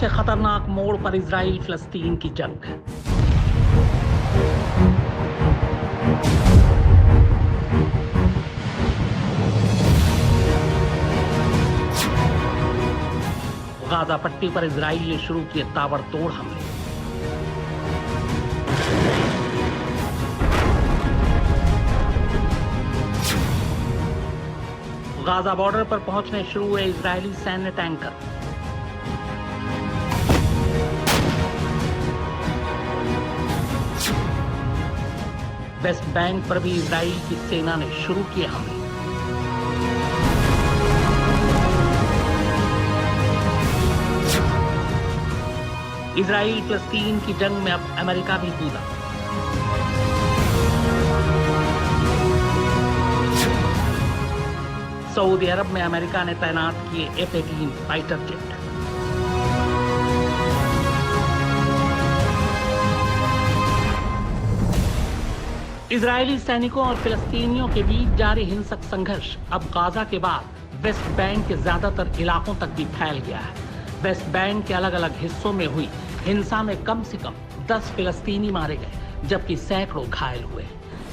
सबसे खतरनाक मोड़ पर इजराइल फिलिस्तीन की जंग। गाजा पट्टी पर इजराइल ने शुरू किए ताबड़तोड़ हमले। गाजा बॉर्डर पर पहुंचने शुरू हुए इजरायली सैन्य टैंकर। वेस्ट बैंक पर भी इजराइल की सेना ने शुरू किए हमले। इजराइल फिलिस्तीन की जंग में अब अमेरिका भी कूदा। सऊदी अरब में अमेरिका ने तैनात किए F-18 फाइटर जेट। इजरायली सैनिकों और फिलिस्तीनियों के बीच जारी हिंसक संघर्ष अब गाजा के बाद वेस्ट बैंक के ज्यादातर इलाकों तक भी फैल गया है। वेस्ट बैंक के अलग अलग हिस्सों में हुई हिंसा में कम से कम 10 फिलिस्तीनी मारे गए, जबकि सैकड़ों घायल हुए।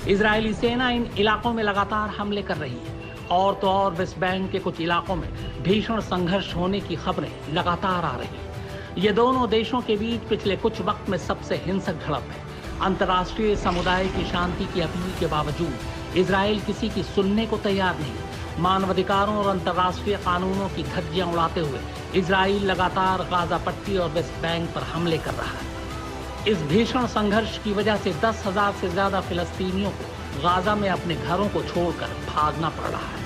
इजरायली सेना इन इलाकों में लगातार हमले कर रही है। और तो और वेस्ट बैंक के कुछ इलाकों में भीषण संघर्ष होने की खबरें लगातार आ रही हैं। ये दोनों देशों के बीच पिछले कुछ वक्त में सबसे हिंसक झड़प है। अंतर्राष्ट्रीय समुदाय की शांति की अपील के बावजूद इजराइल किसी की सुनने को तैयार नहीं। मानवाधिकारों और अंतर्राष्ट्रीय कानूनों की धज्जियां उड़ाते हुए इजराइल लगातार गाजा पट्टी और वेस्ट बैंक पर हमले कर रहा है। इस भीषण संघर्ष की वजह से 10,000 से ज्यादा फिलिस्तीनियों को गाजा में अपने घरों को छोड़कर भागना पड़ रहा है।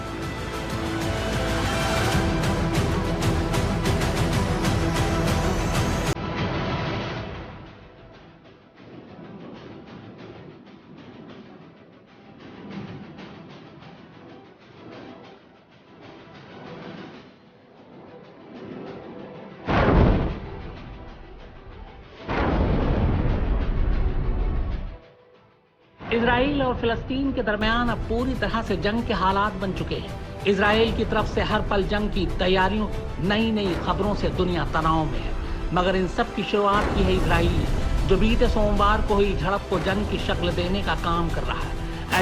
इजराइल और फिलिस्तीन के दरमियान अब पूरी तरह से जंग के हालात बन चुके हैं। इजराइल की तरफ से हर पल जंग की तैयारियों, नई नई खबरों से दुनिया तनाव में है। मगर इन सब की शुरुआत की है इजराइल ने, जो बीते सोमवार को हुई झड़प को जंग की शक्ल देने का काम कर रहा है।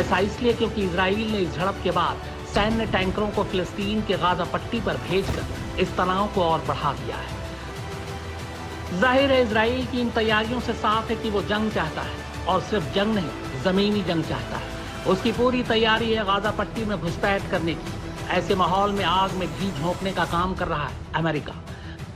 ऐसा इसलिए क्योंकि इजराइल ने इस झड़प के बाद सैन्य टैंकरों को फिलिस्तीन के गाजा पट्टी पर भेजकर इस तनाव को और बढ़ा दिया है। जाहिर है इजराइल की इन तैयारियों से साफ है कि वो जंग चाहता है, और सिर्फ जंग नहीं, जमीनी जंग चाहता है। उसकी पूरी तैयारी है गाजा पट्टी में घुसपैठ करने की। ऐसे माहौल में आग में घी झोंकने का काम कर रहा है अमेरिका,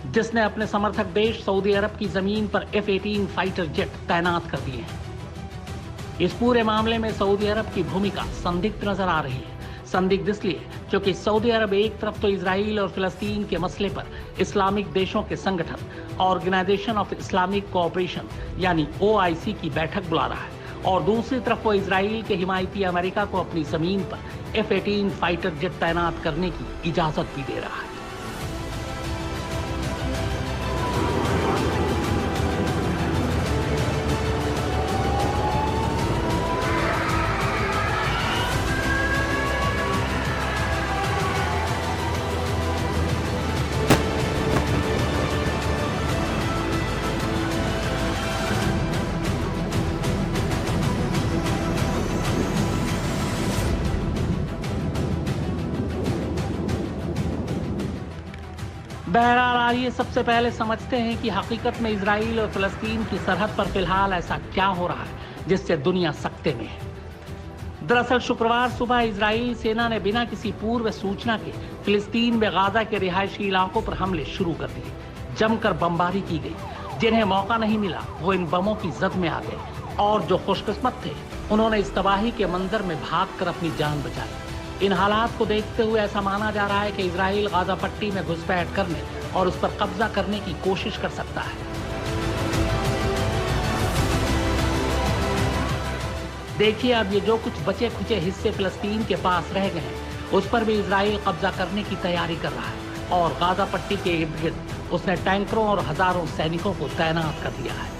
जिसने अपने समर्थक देश सऊदी अरब की जमीन पर F-18 फाइटर जेट तैनात कर दिए हैं। इस पूरे मामले में सऊदी अरब की भूमिका संदिग्ध नजर आ रही है। संदिग्ध इसलिए क्योंकि सऊदी अरब एक तरफ तो इजराइल और फिलिस्तीन के मसले पर इस्लामिक देशों के संगठन ऑर्गेनाइजेशन ऑफ इस्लामिक कोऑपरेशन यानी OIC की बैठक बुला रहा है, और दूसरी तरफ वो इजराइल के हिमायती अमेरिका को अपनी जमीन पर F-18 फाइटर जेट तैनात करने की इजाजत भी दे रहा है। बहरहाल आइए सबसे पहले समझते हैं कि हकीकत में इजराइल और फिलिस्तीन की सरहद पर फिलहाल ऐसा क्या हो रहा है जिससे दुनिया सकते में है। दरअसल शुक्रवार सुबह इजराइल सेना ने बिना किसी पूर्व सूचना के फिलिस्तीन में गाजा के रिहायशी इलाकों पर हमले शुरू कर दिए। जमकर बमबारी की गई। जिन्हें मौका नहीं मिला वो इन बमों की जद में आ गए, और जो खुशकिस्मत थे उन्होंने इस तबाही के मंजर में भागकर अपनी जान बचाई। इन हालात को देखते हुए ऐसा माना जा रहा है कि इजराइल गाजा पट्टी में घुसपैठ करने और उस पर कब्जा करने की कोशिश कर सकता है। देखिए अब ये जो कुछ बचे खुचे हिस्से फिलिस्तीन के पास रह गए हैं उस पर भी इजराइल कब्जा करने की तैयारी कर रहा है, और गाजा पट्टी के इर्द गिर्द उसने टैंकरों और हजारों सैनिकों को तैनात कर दिया है।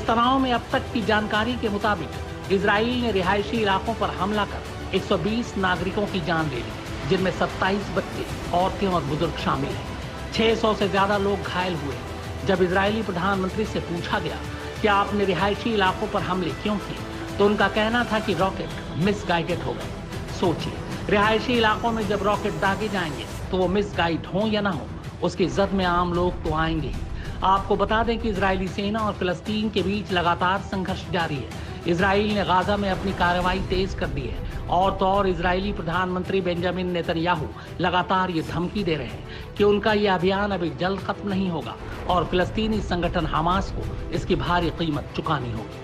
इस तनाव में अब तक की जानकारी के मुताबिक इजराइल ने रिहायशी इलाकों पर हमला कर 120 नागरिकों की जान ले ली, जिनमें 27 बच्चे, औरतें और बुजुर्ग शामिल हैं। 600 से ज्यादा लोग घायल हुए। जब इजरायली प्रधानमंत्री से पूछा गया कि आपने रिहायशी इलाकों पर हमले क्यों किए, तो उनका कहना था कि रॉकेट मिसगाइडेड हो गए। सोचिए, रिहायशी इलाकों में जब रॉकेट दागे जाएंगे तो वो मिसगाइड हो या ना हो, उसकी जद में आम लोग तो आएंगे ही। आपको बता दें कि इजरायली सेना और फिलिस्तीन के बीच लगातार संघर्ष जारी है। इजराइल ने गाजा में अपनी कार्रवाई तेज कर दी है और तो और इजरायली प्रधानमंत्री बेंजामिन नेतन्याहू लगातार ये धमकी दे रहे हैं कि उनका ये अभियान अभी जल्द खत्म नहीं होगा और फिलिस्तीनी संगठन हमास को इसकी भारी कीमत चुकानी होगी।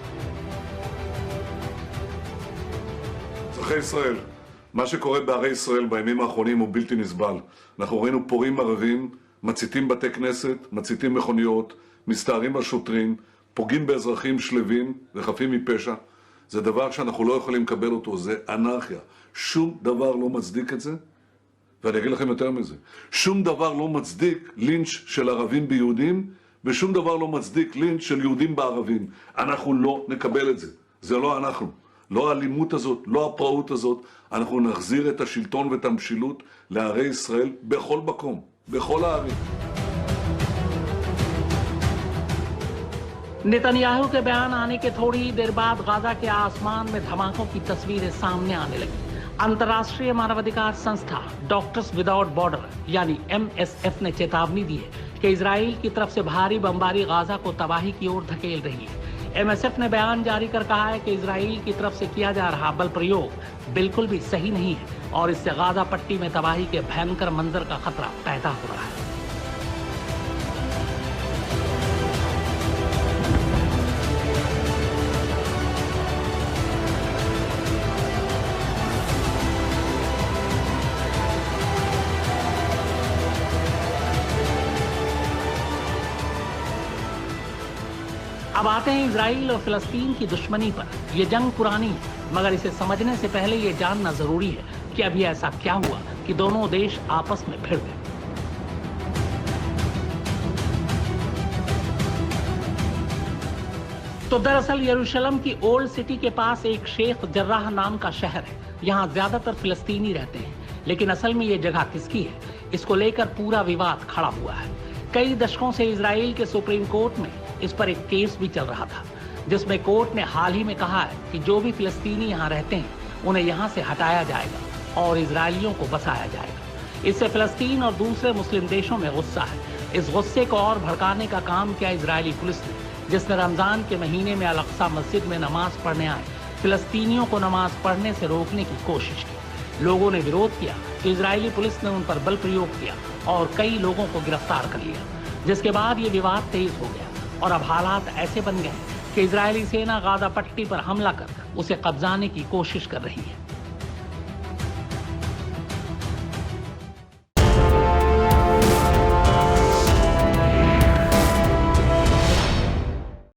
אזרחי ישראל, מה שקורה בערי ישראל בימים האחרונים הוא בלתי נסבל. אנחנו ראינו פורעים ערבים, מציתים בתי כנסת, מציתים מכוניות, מסתערים על שוטרים, פוגעים באזרחים שלווים וחפים מפשע. זה דבר שאנחנו לא יכולים לקבל אותו, זה אנרכיה. שום דבר לא מצדיק את זה, ואני אגיד לכם יותר מזה. שום דבר לא מצדיק לינץ' של ערבים ביהודים, ושום דבר לא מצדיק לינץ' של יהודים בערבים. אנחנו לא נקבל את זה. זה לא אנחנו. לא האלימות הזאת, לא הפראות הזאת. אנחנו נחזיר את השלטון ואת המשילות לערי ישראל בכל מקום, בכל הערים. नेतन्याहू के बयान आने के थोड़ी ही देर बाद गाजा के आसमान में धमाकों की तस्वीरें सामने आने लगी। अंतर्राष्ट्रीय मानवाधिकार संस्था डॉक्टर्स विदाउट बॉर्डर यानी MSF ने चेतावनी दी है कि इजराइल की तरफ से भारी बमबारी गाजा को तबाही की ओर धकेल रही है। MSF ने बयान जारी कर कहा है कि इजराइल की तरफ से किया जा रहा बल प्रयोग बिल्कुल भी सही नहीं है और इससे गाजा पट्टी में तबाही के भयंकर मंजर का खतरा पैदा हो रहा है। अब आते हैं इजराइल और फिलिस्तीन की दुश्मनी पर। यह जंग पुरानी है, मगर इसे समझने से पहले यह जानना जरूरी है कि अभी ऐसा क्या हुआ कि दोनों देश आपस में भिड़ गए। तो दरअसल यरूशलेम की ओल्ड सिटी के पास एक शेख जर्राह नाम का शहर है। यहाँ ज्यादातर फिलिस्तीनी रहते हैं, लेकिन असल में ये जगह किसकी है, इसको लेकर पूरा विवाद खड़ा हुआ है। कई दशकों से इजराइल के सुप्रीम कोर्ट में इस पर एक केस भी चल रहा था, जिसमें कोर्ट ने हाल ही में कहा है कि जो भी फिलिस्तीनी यहाँ रहते हैं उन्हें यहाँ से हटाया जाएगा और इजरायलियों को बसाया जाएगा। इससे फिलिस्तीन और दूसरे मुस्लिम देशों में गुस्सा है। इस गुस्से को और भड़काने का काम किया इजरायली पुलिस ने, जिसने रमजान के महीने में अल-अक्सा मस्जिद में नमाज पढ़ने आए फिलिस्तीनियों को नमाज पढ़ने से रोकने की कोशिश की। लोगों ने विरोध किया तो इजरायली पुलिस ने उन पर बल प्रयोग किया और कई लोगों को गिरफ्तार कर लिया, जिसके बाद ये विवाद तेज हो गया और अब हालात ऐसे बन गए कि इजरायली सेना गाजा पट्टी पर हमला कर उसे कब्जाने की कोशिश कर रही है।